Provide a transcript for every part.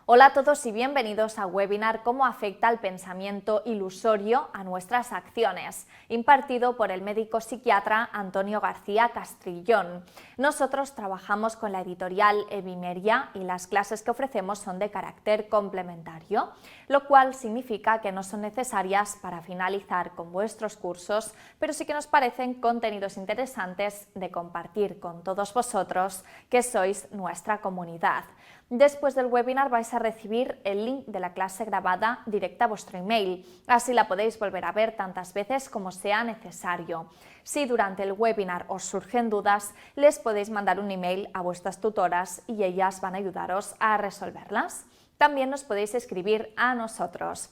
Hola a todos y bienvenidos a webinar ¿Cómo afecta el pensamiento ilusorio a nuestras acciones?, impartido por el médico psiquiatra Antonio García Castrillón. Nosotros trabajamos con la editorial Evimeria y las clases que ofrecemos son de carácter complementario, lo cual significa que no son necesarias para finalizar con vuestros cursos, pero sí que nos parecen contenidos interesantes de compartir con todos vosotros, que sois nuestra comunidad. Después del webinar vais a recibir el link de la clase grabada directa a vuestro email, así la podéis volver a ver tantas veces como sea necesario. Si durante el webinar os surgen dudas, les podéis mandar un email a vuestras tutoras y ellas van a ayudaros a resolverlas. También nos podéis escribir a nosotros.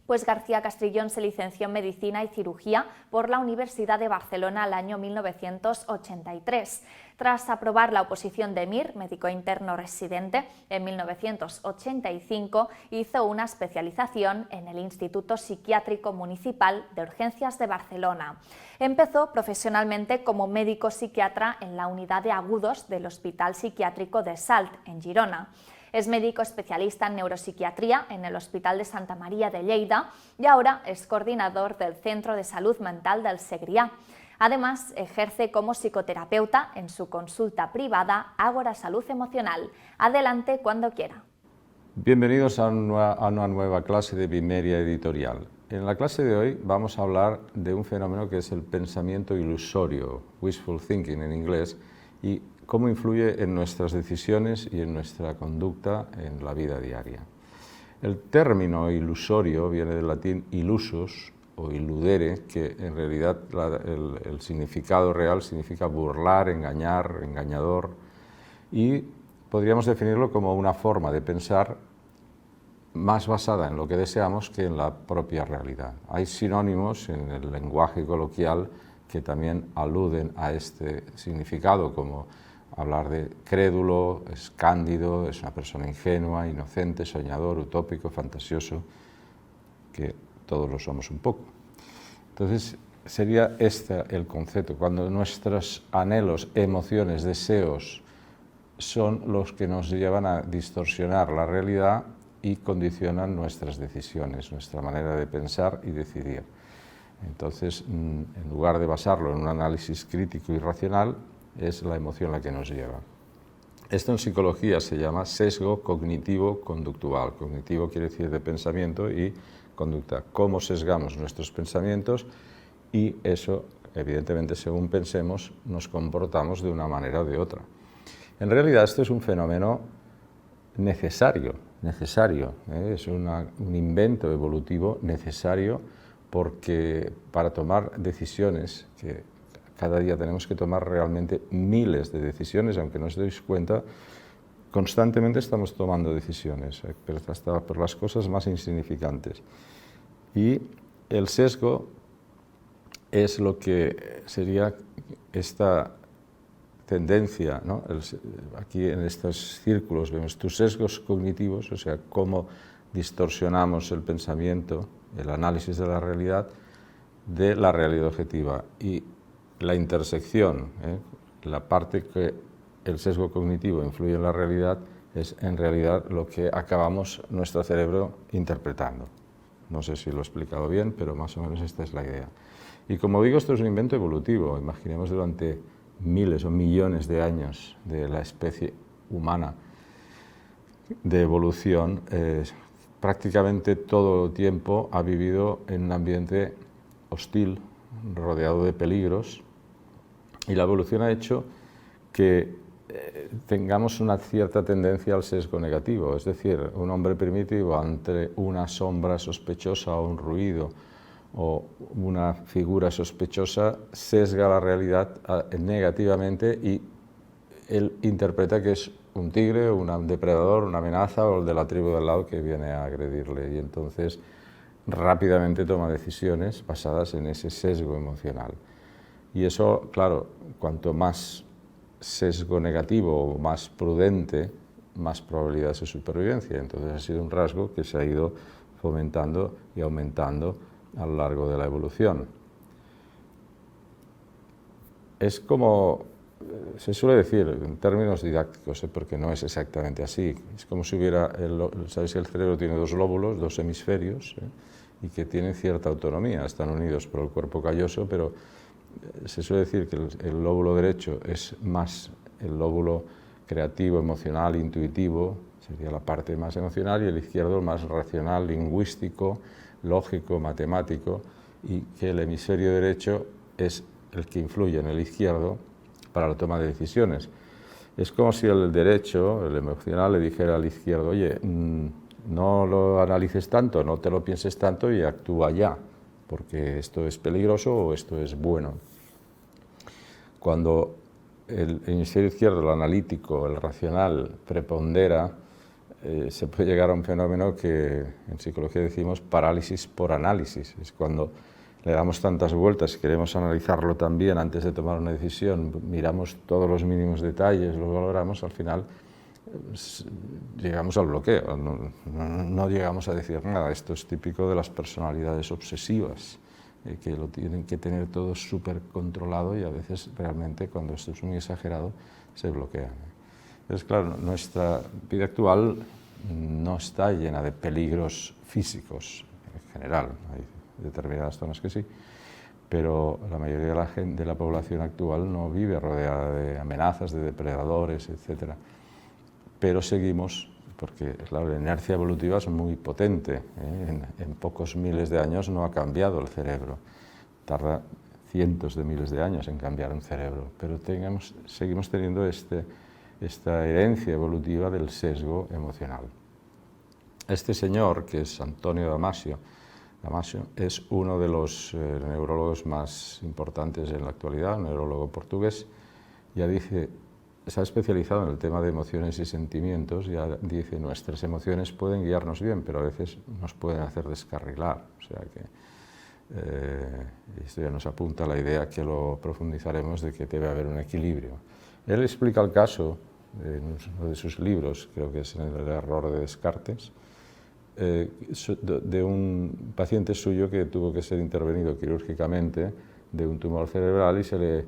Pues García Castrillón se licenció en Medicina y Cirugía por la Universidad de Barcelona el año 1983. Tras aprobar la oposición de MIR, médico interno residente, en 1985 hizo una especialización en el Instituto Psiquiátrico Municipal de Urgencias de Barcelona. Empezó profesionalmente como médico psiquiatra en la unidad de agudos del Hospital Psiquiátrico de Salt, en Girona. Es médico especialista en neuropsiquiatría en el Hospital de Santa María de Lleida y ahora es coordinador del Centro de Salud Mental del Segrià. Además, ejerce como psicoterapeuta en su consulta privada Ágora Salud Emocional. Adelante cuando quiera. Bienvenidos a una nueva clase de Evimeria Editorial. En la clase de hoy vamos a hablar de un fenómeno que es el pensamiento ilusorio, wishful thinking en inglés, y cómo influye en nuestras decisiones y en nuestra conducta en la vida diaria. El término ilusorio viene del latín ilusus o illudere, que en realidad el significado real significa burlar, engañar, engañador, y podríamos definirlo como una forma de pensar más basada en lo que deseamos que en la propia realidad. Hay sinónimos en el lenguaje coloquial que también aluden a este significado, como hablar de crédulo, es cándido, es una persona ingenua, inocente, soñador, utópico, fantasioso, que todos lo somos un poco. Entonces, sería este el concepto, cuando nuestros anhelos, emociones, deseos son los que nos llevan a distorsionar la realidad y condicionan nuestras decisiones, nuestra manera de pensar y decidir. Entonces, en lugar de basarlo en un análisis crítico y racional, es la emoción la que nos lleva. Esto en psicología se llama sesgo cognitivo-conductual. Cognitivo quiere decir de pensamiento y conducta. Cómo sesgamos nuestros pensamientos y eso, evidentemente, según pensemos, nos comportamos de una manera o de otra. En realidad, esto es un fenómeno necesario, es un invento evolutivo necesario, porque para tomar decisiones, que cada día tenemos que tomar realmente miles de decisiones, aunque no os deis cuenta, constantemente estamos tomando decisiones, pero hasta por las cosas más insignificantes. Y el sesgo es lo que sería esta tendencia, ¿no? Aquí en estos círculos vemos tus sesgos cognitivos, o sea, cómo distorsionamos el pensamiento, el análisis de la realidad objetiva, y la intersección, la parte que el sesgo cognitivo influye en la realidad, es en realidad lo que acabamos nuestro cerebro interpretando. No sé si lo he explicado bien, pero más o menos esta es la idea. Y como digo, esto es un invento evolutivo. Imaginemos durante miles o millones de años de la especie humana de evolución, prácticamente todo el tiempo ha vivido en un ambiente hostil, rodeado de peligros, y la evolución ha hecho que tengamos una cierta tendencia al sesgo negativo, es decir, un hombre primitivo ante una sombra sospechosa o un ruido o una figura sospechosa sesga la realidad negativamente y él interpreta que es un tigre, un depredador, una amenaza o el de la tribu del lado que viene a agredirle, y entonces rápidamente toma decisiones basadas en ese sesgo emocional. Y eso, claro, cuanto más sesgo negativo o más prudente, más probabilidades de supervivencia. Entonces ha sido un rasgo que se ha ido fomentando y aumentando a lo largo de la evolución. Es como se suele decir en términos didácticos, porque no es exactamente así. Es como si hubiera, sabéis que el cerebro tiene dos lóbulos, dos hemisferios, y que tienen cierta autonomía, están unidos por el cuerpo calloso, pero se suele decir que el lóbulo derecho es más el lóbulo creativo, emocional, intuitivo, sería la parte más emocional, y el izquierdo más racional, lingüístico, lógico, matemático, y que el hemisferio derecho es el que influye en el izquierdo para la toma de decisiones. Es como si el derecho, el emocional, le dijera al izquierdo, oye, no lo analices tanto, no te lo pienses tanto y actúa ya, porque esto es peligroso o esto es bueno. Cuando el hemisferio izquierdo, el analítico, el racional, prepondera, se puede llegar a un fenómeno que en psicología decimos parálisis por análisis. Es cuando le damos tantas vueltas y queremos analizarlo también antes de tomar una decisión, miramos todos los mínimos detalles, lo valoramos, al final llegamos al bloqueo, no llegamos a decir nada. Esto es típico de las personalidades obsesivas, que lo tienen que tener todo súper controlado y a veces realmente cuando esto es muy exagerado se bloquean. Entonces, claro, nuestra vida actual no está llena de peligros físicos en general, hay determinadas zonas que sí, pero la mayoría de la población actual no vive rodeada de amenazas, de depredadores, etc. Pero seguimos, porque claro, la inercia evolutiva es muy potente, en pocos miles de años no ha cambiado el cerebro, tarda cientos de miles de años en cambiar un cerebro, pero seguimos teniendo esta herencia evolutiva del sesgo emocional. Este señor, que es Antonio Damasio, es uno de los neurólogos más importantes en la actualidad, un neurólogo portugués. Ya dice, se ha especializado en el tema de emociones y sentimientos, ya dice, nuestras emociones pueden guiarnos bien, pero a veces nos pueden hacer descarrilar. O sea que esto ya nos apunta a la idea, que lo profundizaremos, de que debe haber un equilibrio. Él explica el caso en uno de sus libros, creo que es en El error de Descartes, de un paciente suyo que tuvo que ser intervenido quirúrgicamente de un tumor cerebral y se le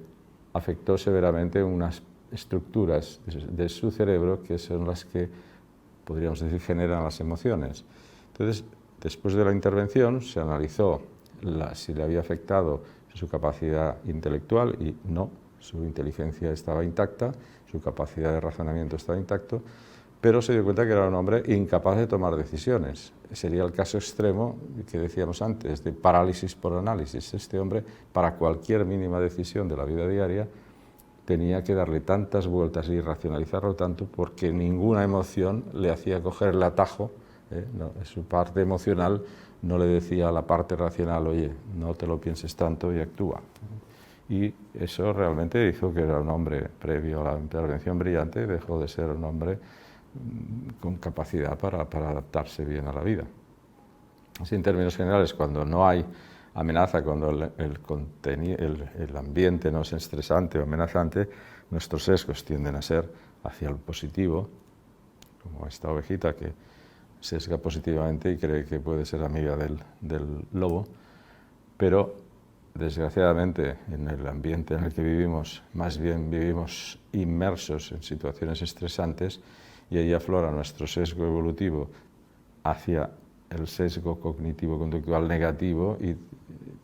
afectó severamente unas estructuras de su cerebro que son las que, podríamos decir, generan las emociones. Entonces, después de la intervención se analizó si le había afectado su capacidad intelectual y no, su inteligencia estaba intacta, su capacidad de razonamiento estaba intacto, pero se dio cuenta que era un hombre incapaz de tomar decisiones. Sería el caso extremo que decíamos antes, de parálisis por análisis. Este hombre, para cualquier mínima decisión de la vida diaria, tenía que darle tantas vueltas y racionalizarlo tanto, porque ninguna emoción le hacía coger el atajo, su parte emocional no le decía a la parte racional, oye, no te lo pienses tanto y actúa. Y eso realmente hizo que era un hombre, previo a la intervención brillante, dejó de ser un hombre con capacidad para adaptarse bien a la vida. Así, en términos generales, cuando no hay amenaza, cuando el ambiente no es estresante o amenazante, nuestros sesgos tienden a ser hacia el positivo, como esta ovejita que sesga positivamente y cree que puede ser amiga del lobo, pero desgraciadamente en el ambiente en el que vivimos, más bien vivimos inmersos en situaciones estresantes, y ahí aflora nuestro sesgo evolutivo hacia el sesgo cognitivo-conductual negativo y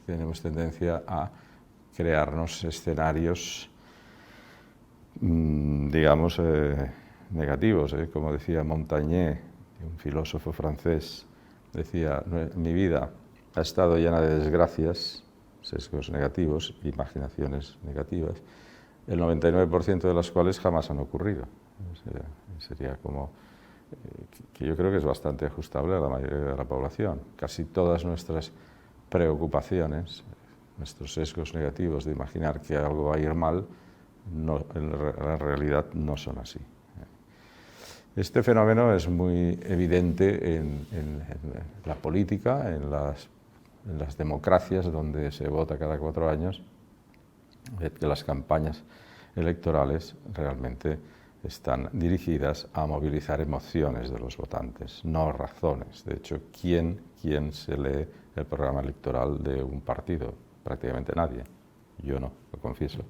tenemos tendencia a crearnos escenarios, digamos, negativos. Como decía Montaigne, un filósofo francés, decía, mi vida ha estado llena de desgracias, sesgos negativos, imaginaciones negativas, el 99% de las cuales jamás han ocurrido. Sería como que yo creo que es bastante ajustable a la mayoría de la población. Casi todas nuestras preocupaciones, nuestros sesgos negativos de imaginar que algo va a ir mal, en la realidad no son así. Este fenómeno es muy evidente en la política, en las democracias donde se vota cada 4 años, que las campañas electorales realmente están dirigidas a movilizar emociones de los votantes, no razones. De hecho, ¿quién se lee el programa electoral de un partido? Prácticamente nadie. Yo no, lo confieso.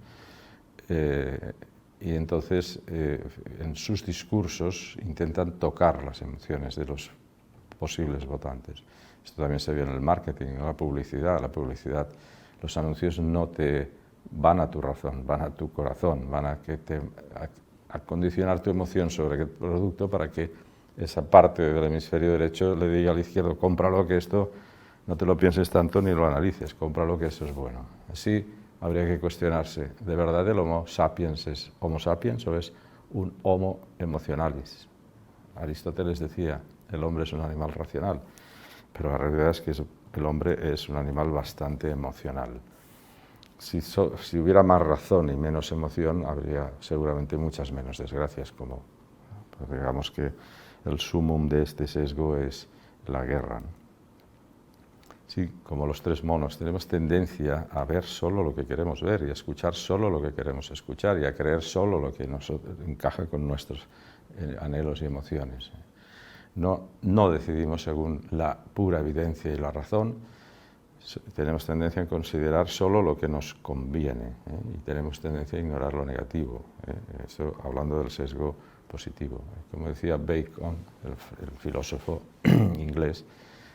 y entonces en sus discursos intentan tocar las emociones de los posibles votantes. Esto también se ve en el marketing, en la publicidad. Los anuncios no te van a tu razón, van a tu corazón, van a condicionar tu emoción sobre el producto para que esa parte del hemisferio derecho le diga al izquierdo, cómpralo, que esto no te lo pienses tanto ni lo analices, cómpralo, que eso es bueno. Así habría que cuestionarse, ¿de verdad el Homo sapiens es Homo sapiens o es un Homo emotionalis? Aristóteles decía, el hombre es un animal racional, pero la realidad es que el hombre es un animal bastante emocional. Si hubiera más razón y menos emoción, habría seguramente muchas menos desgracias, como pues digamos que el sumum de este sesgo es la guerra, ¿no? Sí, como los tres monos, tenemos tendencia a ver solo lo que queremos ver y a escuchar solo lo que queremos escuchar y a creer solo lo que nos encaja con nuestros anhelos y emociones. No decidimos según la pura evidencia y la razón, tenemos tendencia a considerar solo lo que nos conviene, y tenemos tendencia a ignorar lo negativo. Eso hablando del sesgo positivo. Como decía Bacon, el filósofo inglés,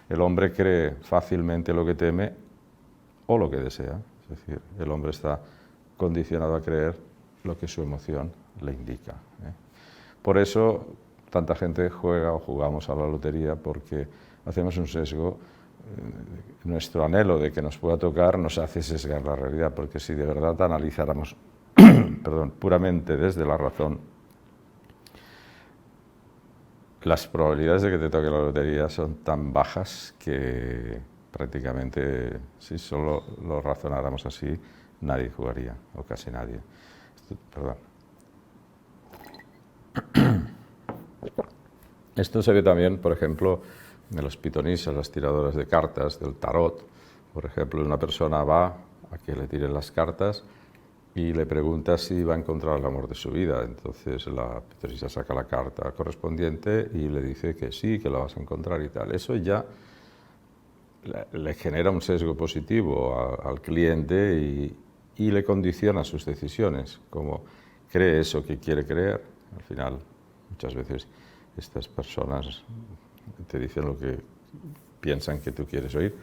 el hombre cree fácilmente lo que teme o lo que desea. Es decir, el hombre está condicionado a creer lo que su emoción le indica. Por eso tanta gente juega o jugamos a la lotería, porque hacemos un sesgo. Nuestro anhelo de que nos pueda tocar nos hace sesgar la realidad, porque si de verdad analizáramos puramente desde la razón, las probabilidades de que te toque la lotería son tan bajas que prácticamente, si solo lo razonáramos así, nadie jugaría, o casi nadie. Esto se ve también, por ejemplo, de los pitonisas, las tiradoras de cartas, del tarot. Por ejemplo, una persona va a que le tiren las cartas y le pregunta si va a encontrar el amor de su vida. Entonces la pitonisa saca la carta correspondiente y le dice que sí, que la vas a encontrar y tal. Eso ya le genera un sesgo positivo al cliente y le condiciona sus decisiones. Como cree eso que quiere creer, al final muchas veces estas personas te dicen lo que piensan que tú quieres oír,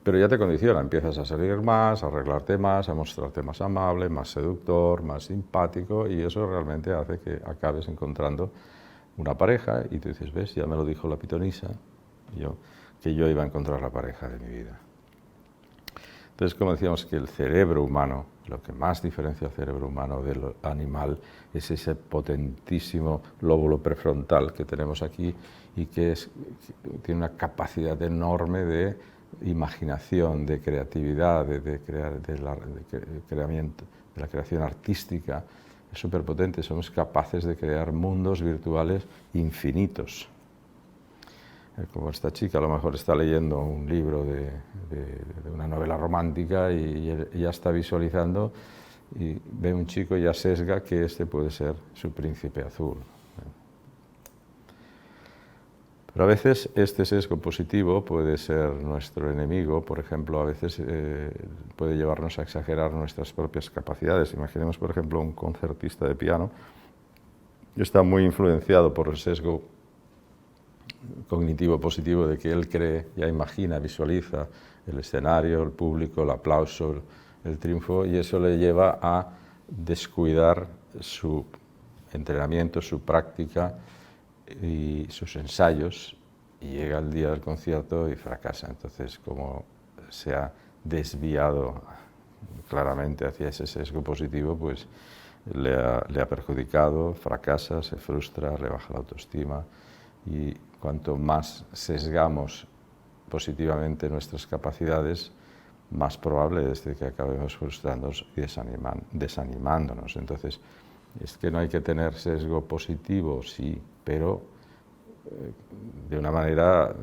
pero ya te condiciona, empiezas a salir más, a arreglarte más, a mostrarte más amable, más seductor, más simpático, y eso realmente hace que acabes encontrando una pareja y tú dices, ves, ya me lo dijo la pitonisa, que yo iba a encontrar la pareja de mi vida. Entonces, como decíamos, que el cerebro humano, lo que más diferencia al cerebro humano del animal es ese potentísimo lóbulo prefrontal que tenemos aquí y que tiene una capacidad enorme de imaginación, de creatividad, de la creación artística. Es súper potente, somos capaces de crear mundos virtuales infinitos. Como esta chica a lo mejor está leyendo un libro de una novela romántica y ya está visualizando y ve un chico y ya sesga que este puede ser su príncipe azul. Pero a veces este sesgo positivo puede ser nuestro enemigo. Por ejemplo, a veces puede llevarnos a exagerar nuestras propias capacidades. Imaginemos, por ejemplo, un concertista de piano que está muy influenciado por el sesgo cognitivo positivo de que él cree, ya imagina, visualiza el escenario, el público, el aplauso, el triunfo, y eso le lleva a descuidar su entrenamiento, su práctica y sus ensayos, y llega el día del concierto y fracasa. Entonces, como se ha desviado claramente hacia ese sesgo positivo, pues le ha perjudicado, fracasa, se frustra, le baja la autoestima, y cuanto más sesgamos positivamente nuestras capacidades, más probable es de que acabemos frustrándonos y desanimándonos. Entonces, es que no hay que tener sesgo positivo, sí, pero de una manera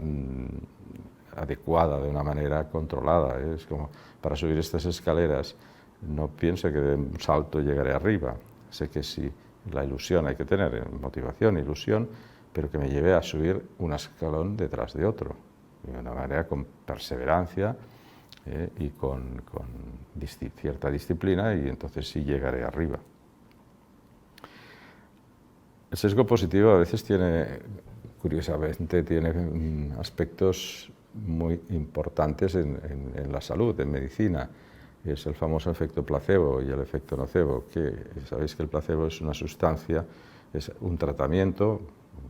adecuada, de una manera controlada. Es como, para subir estas escaleras, no pienso que de un salto llegaré arriba. Sé que sí, la ilusión hay que tener, motivación, ilusión, pero que me lleve a subir un escalón detrás de otro, de una manera con perseverancia y con cierta disciplina, y entonces sí llegaré arriba. El sesgo positivo a veces curiosamente, tiene aspectos muy importantes en la salud, en medicina. Es el famoso efecto placebo y el efecto nocebo, que sabéis que el placebo es una sustancia, es un tratamiento,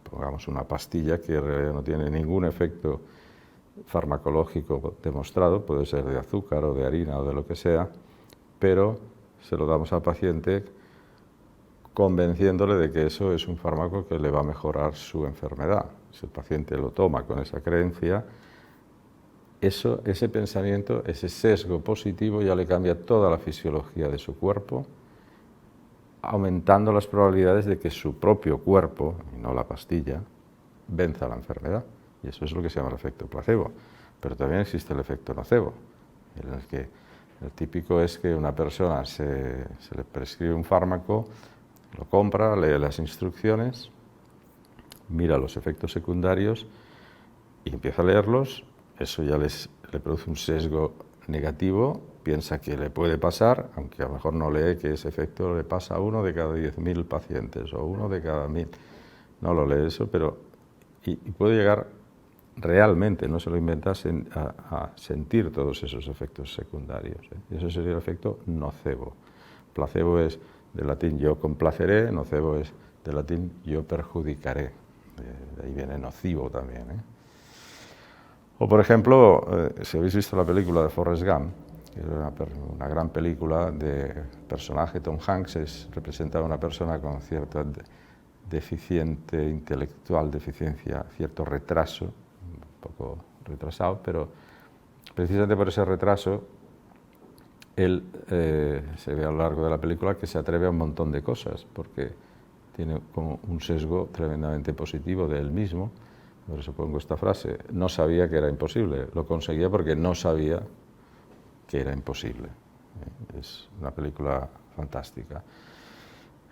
pongamos una pastilla que en realidad no tiene ningún efecto farmacológico demostrado, puede ser de azúcar o de harina o de lo que sea, pero se lo damos al paciente convenciéndole de que eso es un fármaco que le va a mejorar su enfermedad. Si el paciente lo toma con esa creencia, ese pensamiento, ese sesgo positivo ya le cambia toda la fisiología de su cuerpo, aumentando las probabilidades de que su propio cuerpo, y no la pastilla, venza la enfermedad. Y eso es lo que se llama el efecto placebo. Pero también existe el efecto nocebo, en el que el típico es que una persona se le prescribe un fármaco, lo compra, lee las instrucciones, mira los efectos secundarios y empieza a leerlos. Eso ya le produce un sesgo negativo, piensa que le puede pasar, aunque a lo mejor no lee que ese efecto le pasa a 1 de cada 10.000 pacientes o 1 de cada 1.000. No lo lee eso, pero y puede llegar realmente, no se lo inventa, a sentir todos esos efectos secundarios. Y eso sería el efecto nocebo. Placebo es del latín yo complaceré, nocebo es del latín yo perjudicaré. De ahí viene nocivo también. O por ejemplo, si habéis visto la película de Forrest Gump, que era una gran película de personaje, Tom Hanks representa a una persona con cierta deficiente intelectual, cierto retraso, un poco retrasado, pero precisamente por ese retraso él se ve a lo largo de la película que se atreve a un montón de cosas, porque tiene como un sesgo tremendamente positivo de él mismo. Por eso pongo esta frase: no sabía que era imposible, lo conseguía porque no sabía que era imposible. Es una película fantástica.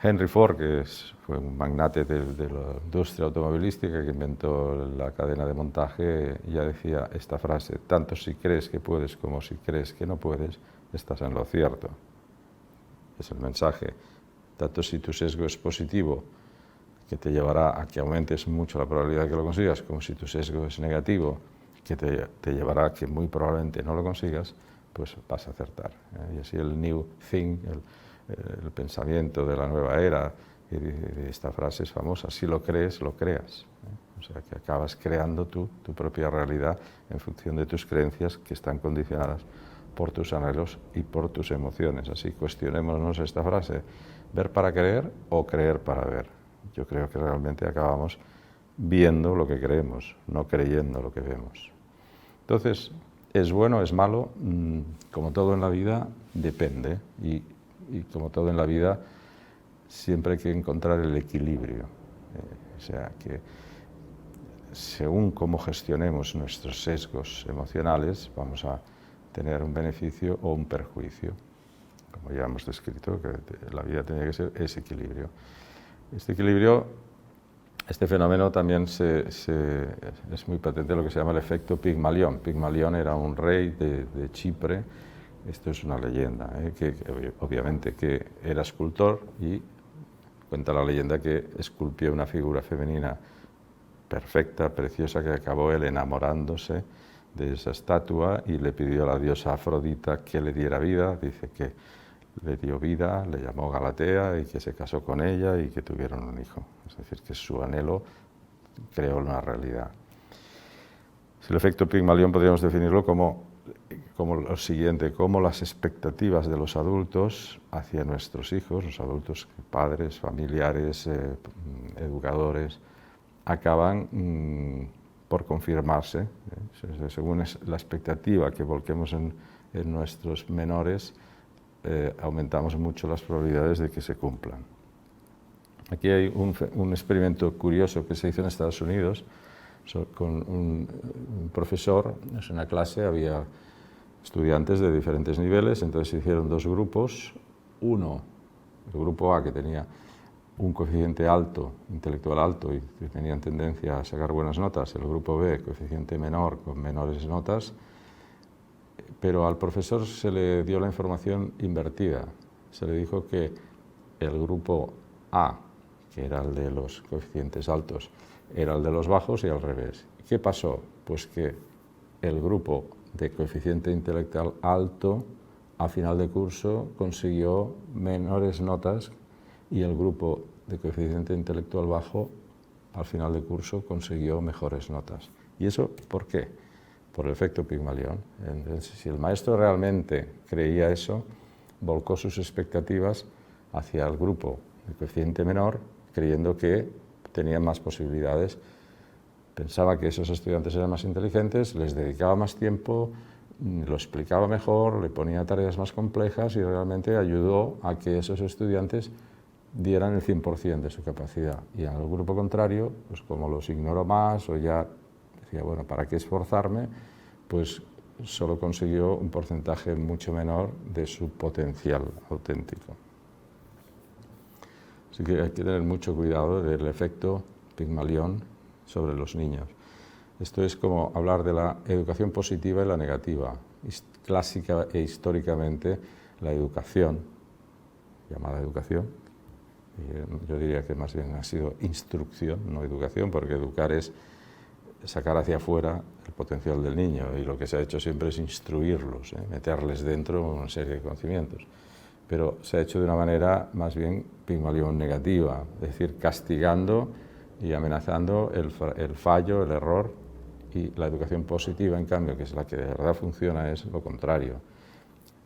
Henry Ford, que fue un magnate de la industria automovilística que inventó la cadena de montaje, ya decía esta frase: tanto si crees que puedes como si crees que no puedes, estás en lo cierto. Es el mensaje. Tanto si tu sesgo es positivo, que te llevará a que aumentes mucho la probabilidad de que lo consigas, como si tu sesgo es negativo, que te llevará a que muy probablemente no lo consigas, pues vas a acertar. Y así el New Thing, el pensamiento de la nueva era, y esta frase es famosa: si lo crees, lo creas. O sea, que acabas creando tu propia realidad en función de tus creencias, que están condicionadas por tus anhelos y por tus emociones. Así, cuestionémonos esta frase: ver para creer o creer para ver. Yo creo que realmente acabamos viendo lo que creemos, no creyendo lo que vemos. Entonces, ¿es bueno, es malo? Como todo en la vida, depende. Y como todo en la vida, siempre hay que encontrar el equilibrio. O sea, que según cómo gestionemos nuestros sesgos emocionales, vamos a tener un beneficio o un perjuicio. Como ya hemos descrito, que la vida tiene que ser ese equilibrio. Este equilibrio, este fenómeno también es muy patente, lo que se llama el efecto Pigmalión. Pigmalión era un rey de Chipre. Esto es una leyenda, que obviamente que era escultor, y cuenta la leyenda que esculpió una figura femenina perfecta, preciosa, que acabó él enamorándose de esa estatua y le pidió a la diosa Afrodita que le diera vida. Dice que le dio vida, le llamó Galatea, y que se casó con ella y que tuvieron un hijo. Es decir, que su anhelo creó una realidad. El efecto Pigmalión podríamos definirlo como lo siguiente: como las expectativas de los adultos hacia nuestros hijos, los adultos, padres, familiares, educadores, acaban por confirmarse. Según la expectativa que volquemos en nuestros menores, aumentamos mucho las probabilidades de que se cumplan. Aquí hay un experimento curioso que se hizo en Estados Unidos con un profesor. En una clase había estudiantes de diferentes niveles, entonces se hicieron dos grupos. Uno, el grupo A, que tenía un coeficiente alto, intelectual alto, y que tenían tendencia a sacar buenas notas. El grupo B, coeficiente menor, con menores notas. pero al profesor se le dio la información invertida. Se le dijo que el grupo A, que era el de los coeficientes altos, era el de los bajos y al revés. ¿Qué pasó? Pues que el grupo de coeficiente intelectual alto a final de curso consiguió menores notas y el grupo de coeficiente intelectual bajo al final de curso consiguió mejores notas. ¿Y eso por qué? Por el efecto Pigmalión. Entonces, si el maestro realmente creía eso, volcó sus expectativas hacia el grupo de coeficiente menor, creyendo que tenían más posibilidades. Pensaba que esos estudiantes eran más inteligentes, les dedicaba más tiempo, lo explicaba mejor, le ponía tareas más complejas y realmente ayudó a que esos estudiantes dieran el 100% de su capacidad. Y al grupo contrario, pues como los ignoró más o ya decía, bueno, ¿para qué esforzarme? Pues solo consiguió un porcentaje mucho menor de su potencial auténtico. Así que hay que tener mucho cuidado del efecto Pigmalión sobre los niños. Esto es como hablar de la educación positiva y la negativa. Clásica e históricamente la educación, llamada educación, yo diría que más bien ha sido instrucción, no educación, porque educar es sacar hacia afuera el potencial del niño y lo que se ha hecho siempre es instruirlos, meterles dentro una serie de conocimientos. Pero se ha hecho de una manera más bien Pigmalión negativa, es decir, castigando y amenazando el fallo, el error, y la educación positiva, en cambio, que es la que de verdad funciona, es lo contrario.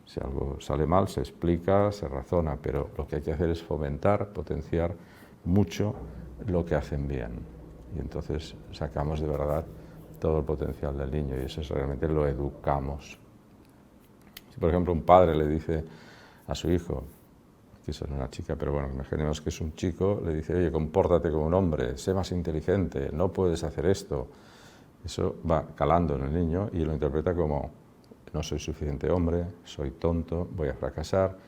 Si algo sale mal, se explica, se razona, pero lo que hay que hacer es fomentar, potenciar mucho lo que hacen bien. Y entonces sacamos de verdad todo el potencial del niño y eso es realmente lo educamos. Si, por ejemplo, un padre le dice a su hijo, quizás no una chica, pero bueno, imaginemos que es un chico, le dice, oye, compórtate como un hombre, sé más inteligente, no puedes hacer esto. Eso va calando en el niño y lo interpreta como, no soy suficiente hombre, soy tonto, voy a fracasar,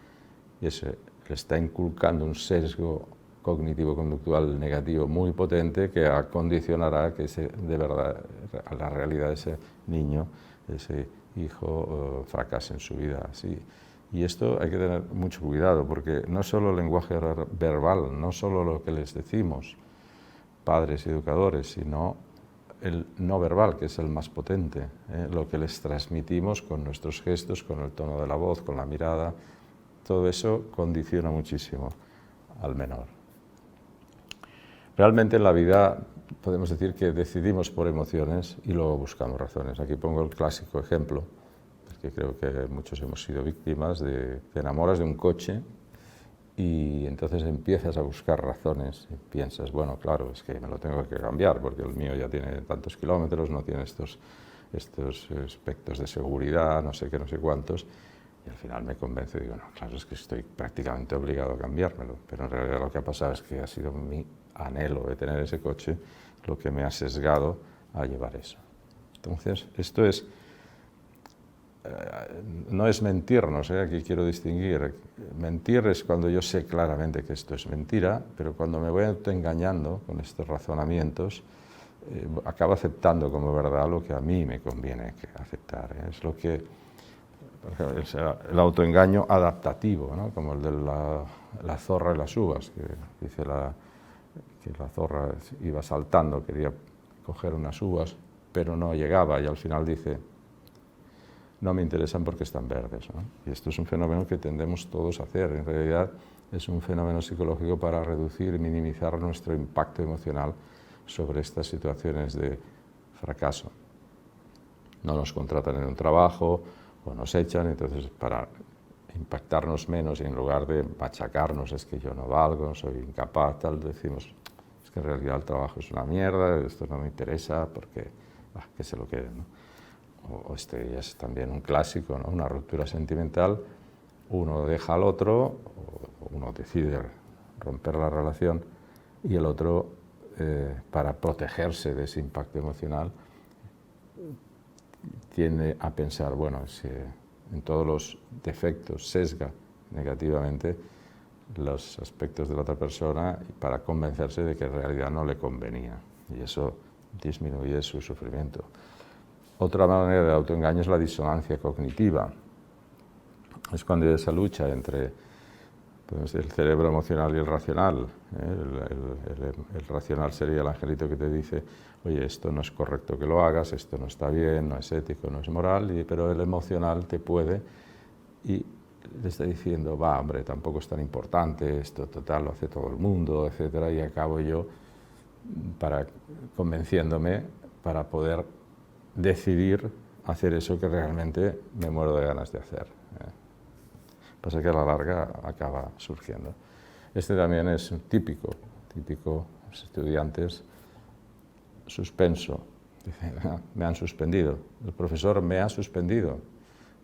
y ese le está inculcando un sesgo cognitivo-conductual negativo muy potente que acondicionará que de verdad la realidad de ese niño, ese hijo, fracase en su vida. Sí. Y esto hay que tener mucho cuidado porque no solo el lenguaje verbal, no solo lo que les decimos, padres y educadores, sino el no verbal, que es el más potente, lo que les transmitimos con nuestros gestos, con el tono de la voz, con la mirada, todo eso condiciona muchísimo al menor. Realmente en la vida podemos decir que decidimos por emociones y luego buscamos razones. Aquí pongo el clásico ejemplo, porque creo que muchos hemos sido víctimas te enamoras de un coche y entonces empiezas a buscar razones y piensas, bueno, claro, es que me lo tengo que cambiar porque el mío ya tiene tantos kilómetros, no tiene estos aspectos de seguridad, no sé qué, no sé cuántos, y al final me convenzo y digo, no, claro, es que estoy prácticamente obligado a cambiármelo, pero en realidad lo que ha pasado es que ha sido mi anhelo de tener ese coche lo que me ha sesgado a llevar eso. Entonces, esto es... no es mentirnos, aquí quiero distinguir. Mentir es cuando yo sé claramente que esto es mentira, pero cuando me voy autoengañando con estos razonamientos, acabo aceptando como verdad lo que a mí me conviene aceptar. Es lo que, por ejemplo, el autoengaño adaptativo, ¿no? Como el de la zorra y las uvas, que dice que la zorra iba saltando, quería coger unas uvas, pero no llegaba y al final dice, no me interesan porque están verdes, ¿no? Y esto es un fenómeno que tendemos todos a hacer. En realidad es un fenómeno psicológico para reducir y minimizar nuestro impacto emocional sobre estas situaciones de fracaso. No nos contratan en un trabajo o nos echan, entonces para impactarnos menos y en lugar de machacarnos, es que yo no valgo, soy incapaz, tal, decimos, es que en realidad el trabajo es una mierda, esto no me interesa, porque que se lo queden, ¿no? O este es también un clásico, ¿no? Una ruptura sentimental, uno deja al otro, o uno decide romper la relación y el otro, para protegerse de ese impacto emocional, tiende a pensar, bueno, si en todos los defectos sesga negativamente los aspectos de la otra persona para convencerse de que en realidad no le convenía y eso disminuye su sufrimiento. Otra manera de autoengaño es la disonancia cognitiva. Es cuando hay esa lucha entre pues, el cerebro emocional y el racional. El racional sería el angelito que te dice, oye, esto no es correcto que lo hagas, esto no está bien, no es ético, no es moral, pero el emocional te puede y le está diciendo, va, hombre, tampoco es tan importante, esto total lo hace todo el mundo, etcétera, y acabo yo convenciéndome para poder decidir hacer eso que realmente me muero de ganas de hacer. Pasa que a la larga acaba surgiendo. Este también es típico, los estudiantes, suspenso, dicen, me han suspendido, el profesor me ha suspendido.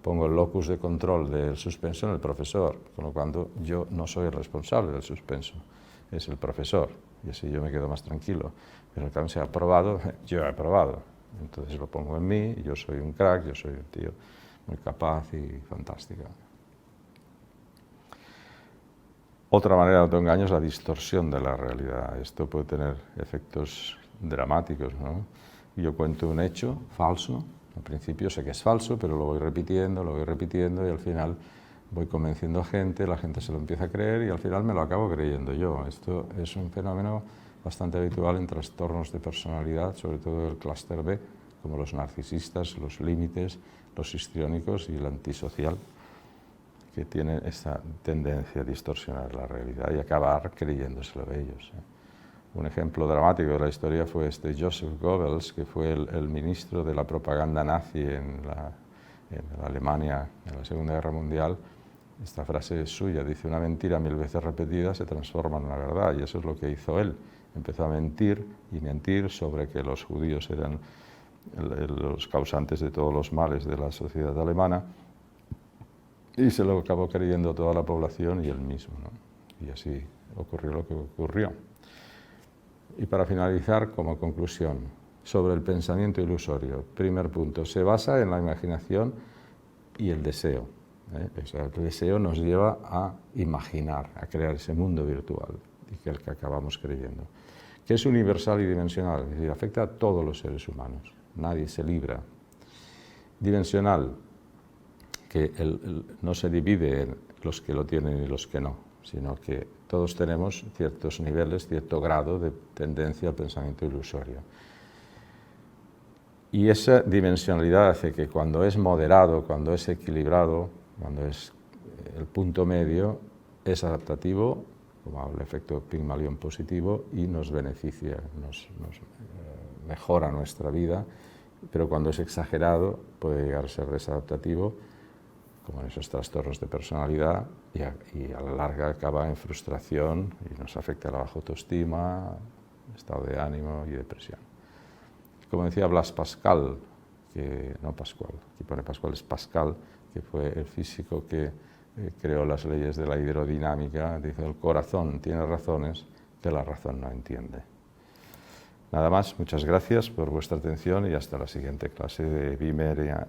Pongo el locus de control del suspenso en el profesor, con lo cual yo no soy el responsable del suspenso, es el profesor, y así yo me quedo más tranquilo. Pero el cambio se ha aprobado, yo he aprobado, entonces lo pongo en mí, yo soy un crack, yo soy un tío muy capaz y fantástico. Otra manera de autoengaño es la distorsión de la realidad. Esto puede tener efectos dramáticos, ¿no? Yo cuento un hecho falso, al principio sé que es falso, pero lo voy repitiendo y al final voy convenciendo a gente, la gente se lo empieza a creer y al final me lo acabo creyendo yo. Esto es un fenómeno bastante habitual en trastornos de personalidad, sobre todo el clúster B, como los narcisistas, los límites, los histriónicos y el antisocial, que tienen esta tendencia a distorsionar la realidad y acabar creyéndoselo ellos. Un ejemplo dramático de la historia fue este Joseph Goebbels, que fue el ministro de la propaganda nazi en la Alemania en la Segunda Guerra Mundial. Esta frase es suya, dice, una mentira 1000 veces repetida se transforma en una verdad, y eso es lo que hizo él. Empezó a mentir y mentir sobre que los judíos eran los causantes de todos los males de la sociedad alemana, y se lo acabó creyendo toda la población y él mismo, ¿no? Y así ocurrió lo que ocurrió. Y para finalizar, como conclusión, sobre el pensamiento ilusorio, primer punto, se basa en la imaginación y el deseo. O sea, el deseo nos lleva a imaginar, a crear ese mundo virtual y que el que acabamos creyendo, que es universal y dimensional, es decir, afecta a todos los seres humanos, nadie se libra. Dimensional, que no se divide en los que lo tienen y los que no, sino que todos tenemos ciertos niveles, cierto grado de tendencia al pensamiento ilusorio. Y esa dimensionalidad hace que cuando es moderado, cuando es equilibrado, cuando es el punto medio, es adaptativo, como el efecto Pygmalion positivo, y nos beneficia, nos mejora nuestra vida, pero cuando es exagerado puede llegar a ser desadaptativo, como en esos trastornos de personalidad, y a la larga acaba en frustración y nos afecta a la baja autoestima, estado de ánimo y depresión. Como decía Blaise Pascal, no Pascual, aquí pone Pascual, es Pascal, que fue el físico que creó las leyes de la hidrodinámica, dice, el corazón tiene razones que la razón no entiende. Nada más, muchas gracias por vuestra atención y hasta la siguiente clase de Vimeria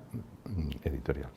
Editorial.